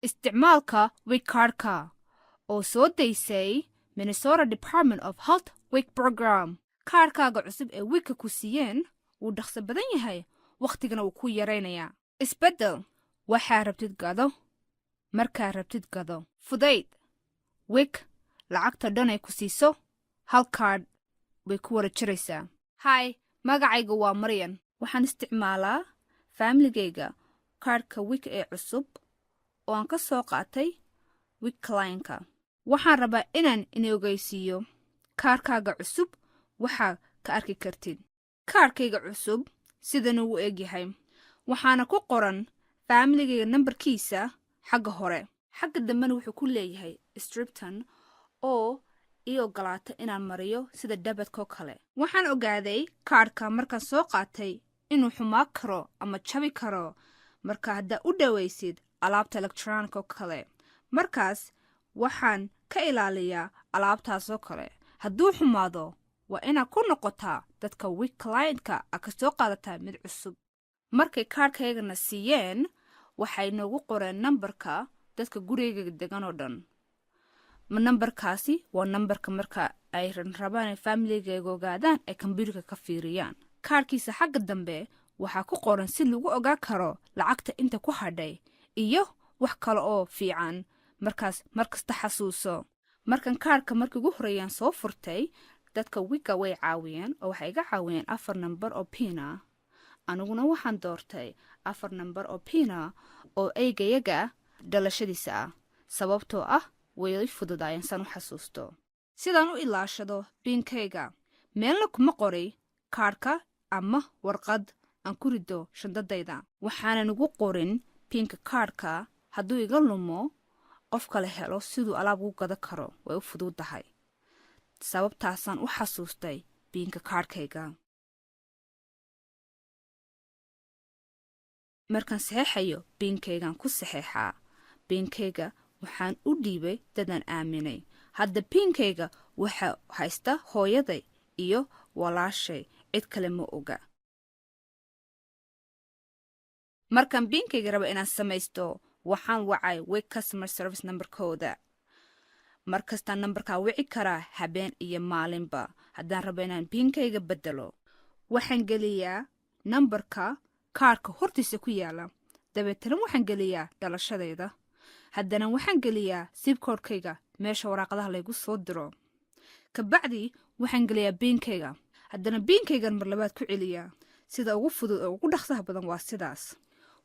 isticmaalka wig kaarhka oo soo daysay Minnesota Department of Health wig program. kaarhkaaga cusub ee wigka ku siiyeen wuu dhaqso badan yahay, wakhtigana wuu ku yaraynayaa. isbeddel waxaa rabtid gado, markaa rabtid gado. fudayd wig lacagta dhan ay ku siiso hal kaadh bay ku wada jiraysaa. hi, magacayga waa Maryan. waxaan isticmaalaa faamiligayga kaadhka wig ee cusub oo aan ka soo qaatay wig clientka. waxaan rabaa inaan ogeysiiyo kaarhkaaga cusub waxaa ka arki kartid. kaarhkayga cusub sidan uu egyahay, waxaana ku qoran faamiligayga nambarkiisa xagga hore. xagga dambena wuxuu ku leeyahay stripton oo ii ogolaata inaan mariyo sida dhabadkoo kale. waxaan ogaaday kaarhka markaan soo qaatay inuu xumaa karo ama jabi karo marka haddaa u dhowaysid alaabta elektronikoo kale. markaas waxaan ka ilaaliyaa alaabtaasoo kale. hadduu xumaado waa inaad ku noqotaa dadka wig clientka a ka soo qaadataa mid cusub. markay kaarhkaygana siiyeen waxay noogu qoreen nambarka dadka gurigayga degan oo dhan. nambarkaasi waa nambarka marka ay rabaan ay faamiligayga ogaadaan ay kombyuutarka ka fiiriyaan. kaarhkiisa xagga dambe waxaa ku qoran si lagu ogaa karo lacagta inta ku hadhay iyo wax kale oo fiican. markaas markasta xasuuso. markan kaarhka markii ugu horreeyaan soo furtay, dadka wigga way caawiyeen oo waxay iga caawiyeen 4 nambar oo piina. aniguna waxaan doortay 4 nambar oo piina oo eygayaga dhalashadiisa ah, sababtoo ah way fududaayeen san u xasuusto. sidaan u ilaashado biinkayga, meelna kuma qoray kaarhka ama warqad aan ku rido shandadayda. waxaanan ugu qorin biinka kaarhka hadduu iga lumo qof kale helo siduu alaab ugu gada karo. way u fududahay, sababtaasaan u xasuustay biinka kaarhkayga. markaan saxeexayo biinkaygaan ku saxeexaa. biinkayga waxaan u dhiibay dadaan aaminay. hadda biinkayga waxa haysta hooyaday iyo walaashay, cid kale ma oga. markaan biinkayga raba inaan samaysto waxaan wacay wig customer service nambarkooda. markastaan nambarkaa wici karaa habeen iyo maalinba haddaan rabo inaan biinkayga beddelo. waxaan geliyaa nambarka kaarhka hortiisa ku yaala, dabeetana waxaan geliyaa dhalashadayda. haddana waxaan geliyaa sibkoodhkayga meesha waraaqadaha laygu soo diro. kabacdi waxaan geliyaa biinkayga. haddana biinkaygan mar labaad ku celiyaa. sida ugu fudud oo ugu dhaqsaha badan waa sidaas.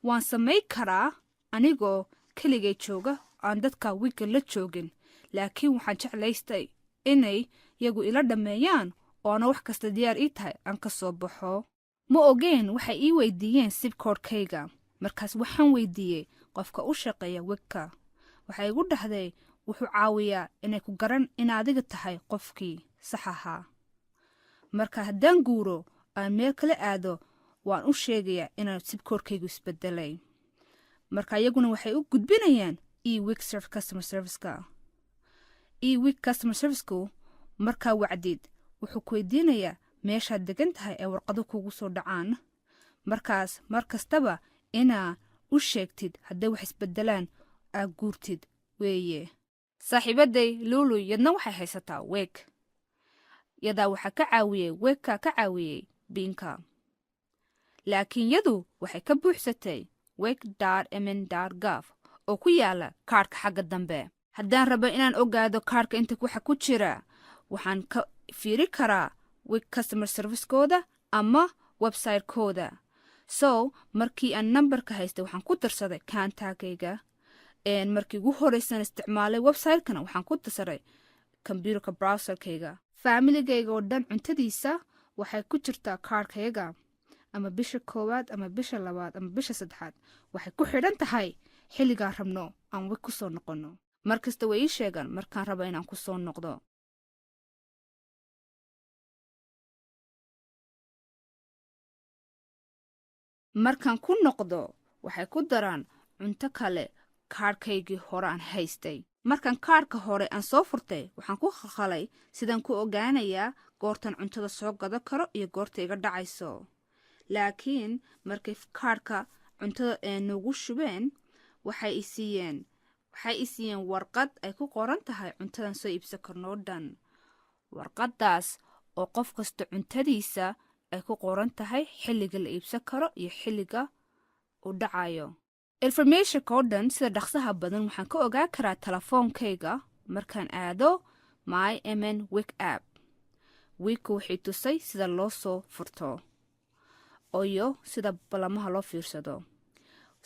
waan samayn karaa anigoo keligay jooga aan dadka wigga la joogin, laakiin waxaan jeclaystay inay yagu ila dhammeeyaan oo ana wax kasta diyaar ii tahay aan ka soo baxo. ma ogeen waxay ii weydiiyeen sibkoodhkayga. markaas waxaan weydiiyey qofka u shaqeeya wigka. waxay igu dhahday wuxuu caawiyaa inay ku garan in adiga tahay qofkii sax ahaa. marka haddaan guuro aan meel kala aado waan u sheegayaa inaan sibkoodhkaygu isbedelay. marka iyaguna waxay u gudbinayaan e-wig customer serviceka. e-wig customer serviceku markaa wacdid wuxuu ku weydiinayaa meeshaad degan tahay ee warqado kugu soo dhacaan. markaas mar kastaba inaa u sheegtid hadday wax isbedelaan aad guurtid weeye. saaxiibaday luulu yadna waxay haysataa wig. yadaa waxaa ka caawiyey wigka ka caawiyey biinka, laakiin yadu waxay ka buuxsatay wig.mn.gov oo ku yaala kaarhka xagga dambe. haddaan rabo inaan ogaado kaarhka inta waxa ku jira, waxaan ka fiiri karaa wig customer servicekooda ama website-kooda. markii aan nambarka haystay waxaan ku darsaday kaantaagayga. markii ugu horraysan isticmaalay website-kana waxaan ku darsaday kombyuutarka browserkayga. faamiligayga oo dhan cuntadiisa waxay ku jirtaa kaarhkayga, ama bisha 1 ama bisha 2 ama bisha 3. waxay ku xidhan tahay xilligaan rabno aan wig ku soo noqonno. markasta way ii sheegaan markaan raba inaan ku soo noqdo. markaan ku noqdo waxay ku daraan cunto kale kaarhkaygii hore aan haystay. markaan kaarhka hore aan soo furtay waxaan ku khalkhalay sidaan ku ogaanayaa goortan cuntada soo gado karo iyo goorta iga dhacayso. laakiin markay kaarhka cuntada noogu shubeen waxay i siiyeen waxay i siiyeen warqad ay ku qoran tahay cuntadan soo iibsan karnoo dhan. warqaddaas oo qof kasta cuntadiisa ay ku qoran tahay xilliga la iibsan karo iyo xilliga uu dhacayo. informationka oo dhan sida dhaqsaha badan waxaan ka ogaa karaa telefoonkayga markaan aado my mn wik app. wiigku waxay tusay sida loo soo furto iyo sida balamaha loo fiirsado.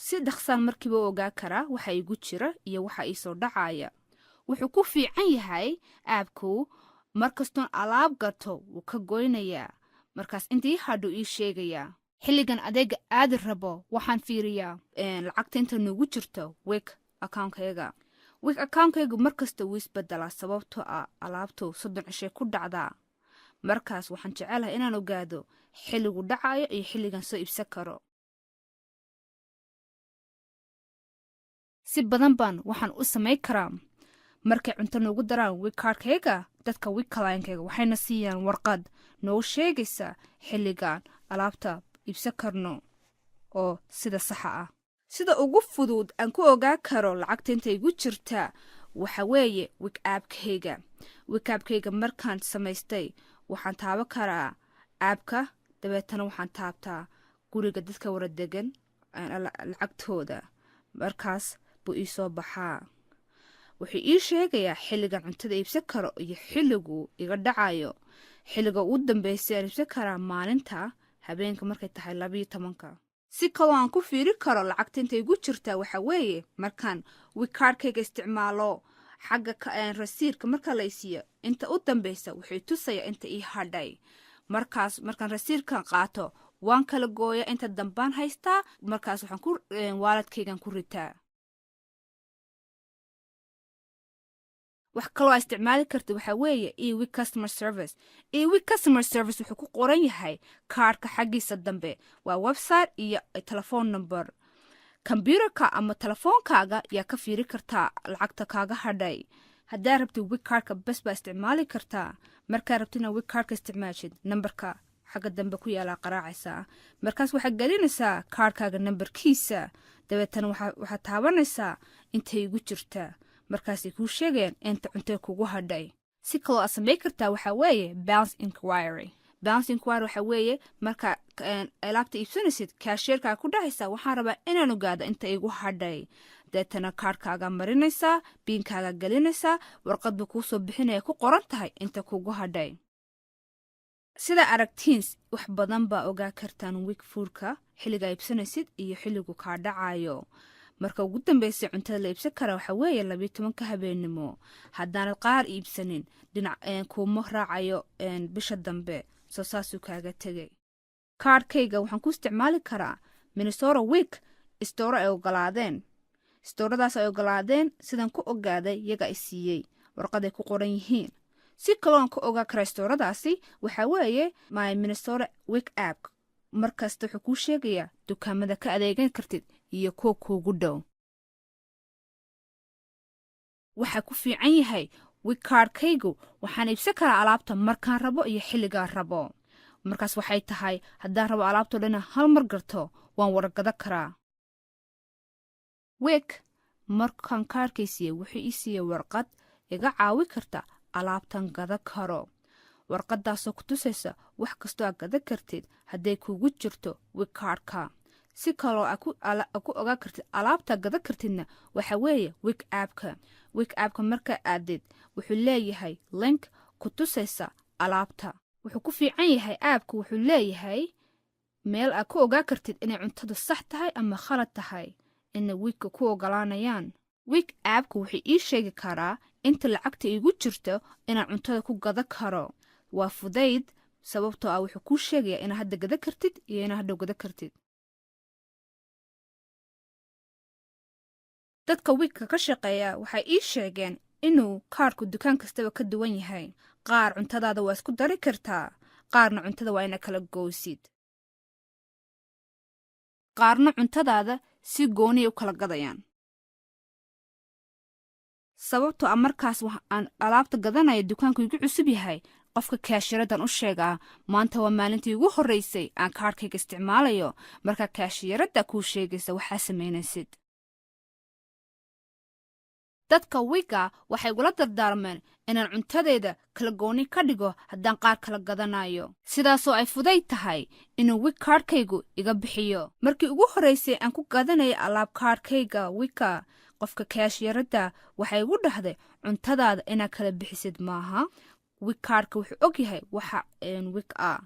si dhaqsaan markiiba u ogaa karaa waxa igu jira iyo waxa ii soo dhacaya. wuxuu ku fiican yahay aabku markastoon alaab gato wuu ka goynayaa, markaas intii hadhu ii sheegayaa. xilligan adeega aadi rabo waxaan fiiriyaa lacagta inta nugu jirto wik akaunkayga. wik akaunkaygu markasta wuu isbedelaa sababtoo ah alaabtu 30 cishay ku dhacdaa. markaas waxaan jecelahay inaan ogaado xilligu dhacayo iyo xilligan soo iibsan karo. si badan baan waxaan u samayn karaa. markay cunto noogu daraan wik kaarkayga, dadka wik kalaankayga waxayna siiyaan warqad noo sheegaysa xilligan alaabta iibsan karno oo sida saxa ah. sida ugu fudud aan ku ogaa karo lacagta inta igu jirta waxa weeye wik aabkayga. wik aabkayga markaan samaystay waxaan taaban karaa aabka, dabeetana waxaan taabtaa guriga dadka wara degan lacagtooda. markaas buu ii soo baxaa. wuxuu ii sheegayaa xilligan cuntada iibsan karo iyo xilligu iga dhacayo. xilliga ugu dambeysay aan iibsan karaa maalinta habeenka markay tahay 12. si kaloo aan ku fiiri karo lacagta inta igu jirta waxa weeye markaan wik kaarkayga isticmaalo xagga rasiirka marka la isiiyo inta u dambeysa wuxuu tusaya inta ii hadhay. markaas markaan rasiirkan qaato waan kala gooya inta dambaan haystaa. markaas waxaan ku waaladkaygan ku ritaa. wax kaloo aa isticmaali karta waxa weeye ewik customer service. ewik customer service wuxuu ku qoran yahay kaarka xaggiisa dambe. waa website iyo telephone number. kombyuutarka ama telefoonkaaga yaa ka fiiri kartaa lacagta kaaga hadhay. haddaa rabtid wik kaarka bes baa isticmaali kartaa. markaa rabtid inaad wik kaarka isticmaashid nambarka xagga dambe ku yaalaa qaraacaysaa. markaas waxaad gelinaysaa kaarkaaga nambarkiisa, dabeetana waxaad taabanaysaa intay igu jirta. markaasay kuu sheegayaan inta cuntay kugu hadhay. si kaloo aad samayn kartaa waxaa weeye bounce inquiry. bounce inquiry waxaa weeye markaa alaabta iibsanaysid kaasheerkaa ku dhahaysaa waxaan rabaa inaan ogaado inta igu hadhay. deetana kaarkaaga marinaysaa, biinkaaga gelinaysaa, warqad buu kuu soo bixinaya ku qoran tahay inta kugu hadhay. sida aragtiin wax badan baa ogaa kartaan wik fuurka xilligaa iibsanaysid iyo xilligu kaa dhacayo. marka ugu dambeysay cuntada la iibsan kara waxa weeye 12 habeenimo. haddaanad qaar iibsanin dhinac kuuma raacayo bisha dambe, soo saasuu kaaga tegay. kaarkayga waxaan ku isticmaali karaa Minnesota wik istooro ay ogolaadeen. istooradaas ay ogolaadeen sidaan ku ogaaday yaga i siiyey warqaday ku qoran yihiin. si kaloo aan ku ogaa kara istooradaasi waxa weeye my Minnesota wik app. markasta wuxuu kuu sheegayaa dukaamada ka adeegan kartid iyo kuwa kuugu dhow. waxaa ku fiican yahay wik kaarkaygu waxaan iibsan karaa alaabta markaan rabo iyo xilligaan rabo. markaas waxay tahay haddaan rabo alaabtoo dhan hal mar garto waan wargada karaa. wik markaan kaarkaysiiye wuxuu ii siiyey warqad iga caawi karta alaabtan gada karo. warqadaasoo ku tusaysa wax kastoo aad gada kartid hadday kuugu jirto wik kaarka. si kaloo ku ogaa kartid alaabta gada kartidna waxa weeye wik aabka. wik aabka markaa aadid wuxuu leeyahay link ku tusaysa alaabta. wuxuu ku fiican yahay aabku wuxuu leeyahay meel aad ku ogaa kartid inay cuntadu sax tahay ama khalad tahay inay wikka ku ogolaanayaan. wik aabku wuxuu ii sheegi karaa inta lacagta iigu jirto inaan cuntada ku gada karo. waa fudayd sababtoo ah wuxuu kuu sheegayaa inaad hadda gada kartid iyo inaad hadhow gada kartid. dadka wikka ka shaqeeya waxay ii sheegeen inuu kaarku dukaan kastaba ka duwan yahay. qaar cuntadaada waa isku dari kartaa, qaarna cuntada waa ina kala gooysid. qaarna cuntadaada si gooniya u kala gadayaan. sababtoo ah markaas aan alaabta gadanaya dukaanku igu cusub yahay, qofka kaashiradan u sheegaa maanta waa maalintii ugu horreysay aan kaarkayga isticmaalayo. markaa kaashiyarada kuu sheegaysa waxaa samaynaysid. dadka wiga waxay gula dardaarmeen inaan cuntadeeda kala gooni ka dhigo haddaan qaar kala gadanayo sidaasoo ay fuday tahay inuu wig kaarhkaygu iga bixiyo markii ugu horraysay aan ku gadanayay alaab kaarhkayga wiga qofka kaashyaradda waxay igu dhahday cuntadaada inaad kala bixisid maaha wig kaarhka wuxuu og yahay waxa wig ah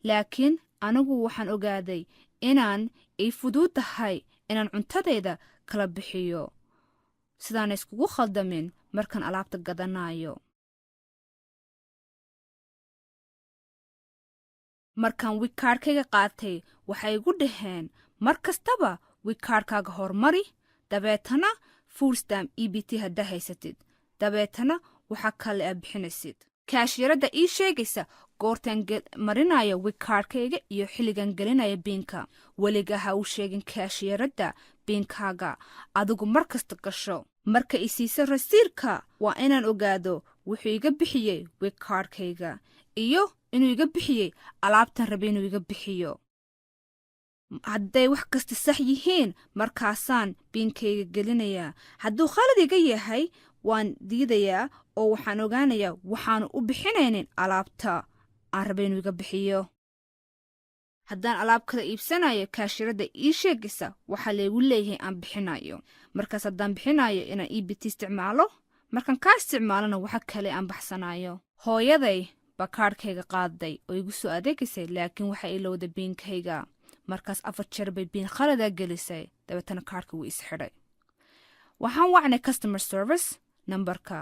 laakiin anigu waxaan ogaaday inaan ii fudud tahay inaan cuntadayda kala bixiyo sidaana iskugu khaldamin markaan alaabta gadanayo markaan wig kaarhkayga qaatay waxay igu dhaheen mar kastaba wig kaarhkaaga hormari dabeetana fuurstam EBT haddaa haysatid dabeetana waxa kale aad bixinaysid kaashyaradda ii sheegaysa goortaan marinayo wig kaarhkayga iyo xilligan gelinaya biinka weliga ha u sheegin kaashyaradda biinkaaga adigu mar kasta gasho marka i siisa rasiirka waa inaan ogaado wuxuu iga bixiyey wig kaarhkayga iyo inuu iga bixiyey alaabtan rabe inuu iga bixiyo hadday wax kasta sax yihiin markaasaan biinkayga gelinayaa hadduu khalad iga yahay waan diidayaa oo waxaan ogaanayaa waxaanu u bixinaynin alaabta aan rabe inuu iga bixiyo haddaan alaab kala iibsanayo kaashiradda ii sheegaysa waxaa laygu leeyahay aan bixinayo markaas haddaan bixinayo inaan EBT isticmaalo markaan kaa isticmaalona waxa kale aan baxsanayo hooyaday baa kaarhkayga qaaday oo igu soo adeegaysay laakiin waxay ilowday biinkayga markaas 4 jeer bay biin khaladaa gelisay dabeetana kaarhka wuu isxidhay waxaan wacnay customer service nambarka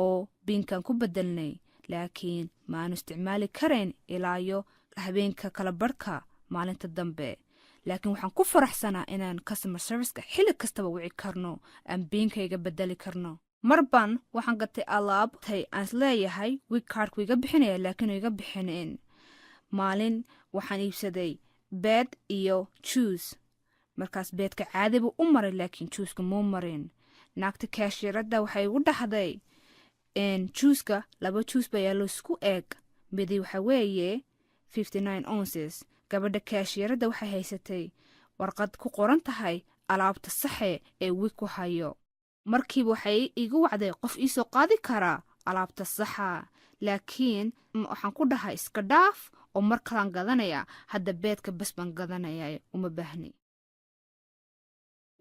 oo biinkan ku bedelnay laakiin maanu isticmaali karayn ilaayo habeenka kala barhka maalinta dambe laakiin waxaan ku faraxsanaa inaan customer serviceka xilli kastaba wici karno aan biinkayga bedeli karno marban waxaan gatay alaabtay aan isleeyahay wig kaarhku iga bixinaya laakiin iga bixinin maalin waxaan iibsaday beed iyo juus markaas beedka caadi buu u maray laakiin juuska muu marin naagta kaashyaradda waxay igu dhahday juuska 2 juus baa yaallo isku eeg midi waxa weeye 59 ounces gabadha kaashyaradda waxay haysatay warqad ku qoran tahay alaabta saxe ee wig ku hayo markiiba waxay igu wacday qof ii soo qaadi karaa alaabta saxa laakiin waxaan ku dhahay iska dhaaf oo mar kalaan gadanaya hadda beedka bas baan gadanaya uma baahni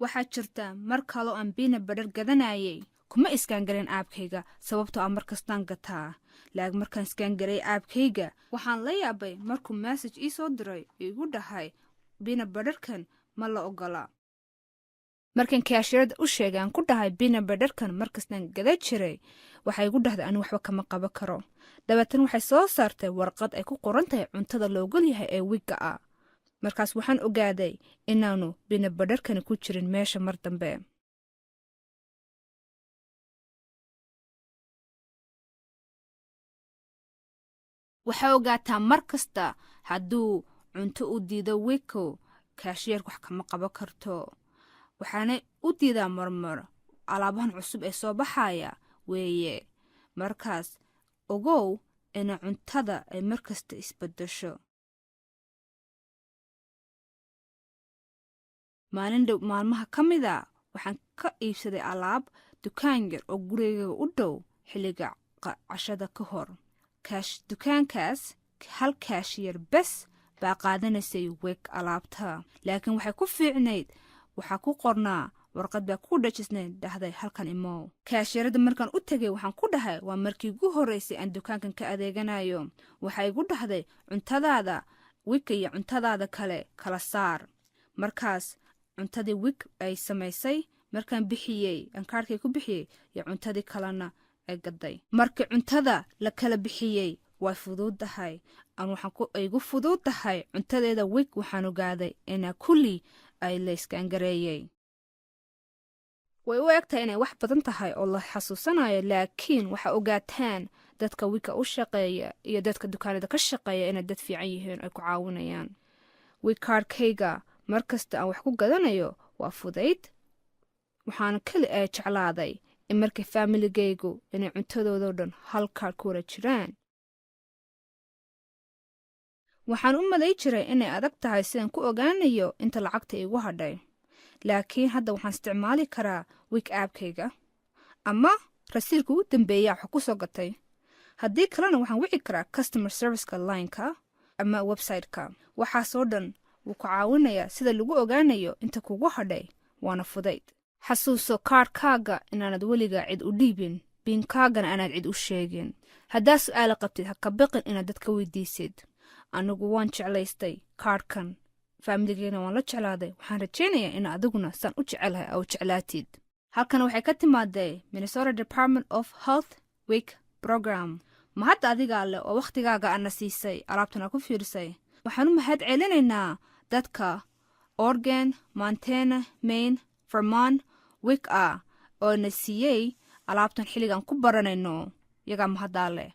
waxaa jirta mar kaloo aan biina badhar gadanayay kuma iskaangareen aabkayga sababtoo aan markastaan gataa laakiin markaan iskaangaray aabkayga waxaan la yaabay markuu message ii soo diray igu dhahay biina badharkan ma la ogola markaan kaashirada u sheegay aan ku dhahay biina badharkan markastaan gada jiray waxay igu dhahday anigu waxba kama qaban karo dabeetana waxay soo saartay warqad ay ku qoran tahay cuntada loogol yahay ee wigga ah markaas waxaan ogaaday inaanu biina badharkani ku jirin meesha mar dambe waxaa ogaataa mar kasta hadduu cunto u diido wigko kaashiyarka wax kama qaban karto waxaana u diidaa marmar alaabahan cusub ee soo baxaya weeye markaas ogow ina cuntada ay mar kasta isbedesho maalin dhow maalmaha ka mida waxaan ka iibsaday alaab dukaan yar oo gurigayga u dhow xilliga cashada ka hor dukaankaas hal kaashiyar bes baa qaadanaysay wig alaabta laakiin waxay ku fiicnayd waxaa ku qornaa warqad baa ku dhajisnayd dhahday halkan imow kaashiyarada markaan u tegay waxaan ku dhahay waa markii ugu horraysay aan dukaankan ka adeeganayo waxay igu dhahday cuntadaada wigka iyo cuntadaada kala saar markaas cuntadii wig ay samaysay markaan bixiyey aan kaarhkay ku bixiyey iyo cuntadii kalena ay gaday markii cuntada la kala bixiyey way fuduuddahay waxaan igu fuduuddahay cuntadeeda wig waxaan ogaaday inaa kulli ay la iskaangareeyey way u egtahay inay wax badan tahay oo la xasuusanayo laakiin waxaa ogaataan dadka wigka u shaqeeya iyo dadka dukaanada ka shaqeeya inay dad fiican yihiin ay ku caawinayaan wig kaarhkayga mar kasta aan wax ku gadanayo waa fudayd waxaana keli ay jeclaaday in markay faamiligaygu inay cuntadoodao dhan hal kaarh ku wara jiraan waxaan u malay jiray inay adag tahay sidaan ku ogaanayo inta lacagta igu hadhay laakiin hadda waxaan isticmaali karaa wig aabkayga ama rasiirka u dambeeya wax ku soo gatay. haddii kalena waxaan wici karaa customer serviceka lineka ama websiteka. waxaasoo dhan wuu ku caawinayaa sida lagu ogaanayo inta kugu hadhay, waana fudayd. xasuuso kaarkaaga inaanad weligaa cid u dhiibin, biinkaagana aanaad cid u sheegin. haddaa su'aala qabtid ha ka biqin inaad dadka weydiisid. anigu waan jeclaystay kaarkan, faamiligeena waan la jeclaaday, waxaan rajaynayaa in adiguna saan u jecelahay oo jeclaatid. halkan waxay ka timaaday Minnesota Department of Health Week Program. ma hadda adigaa leh oo wakhtigaaga ana siisay alaabtana ku fiirsay. waxaan u mahad celinaynaa dadka Oregon, Montana, Maine, Vermont, Wick oo na siiyey alaabtan xilligan ku baranayno. iyagaa mahaddaa leh.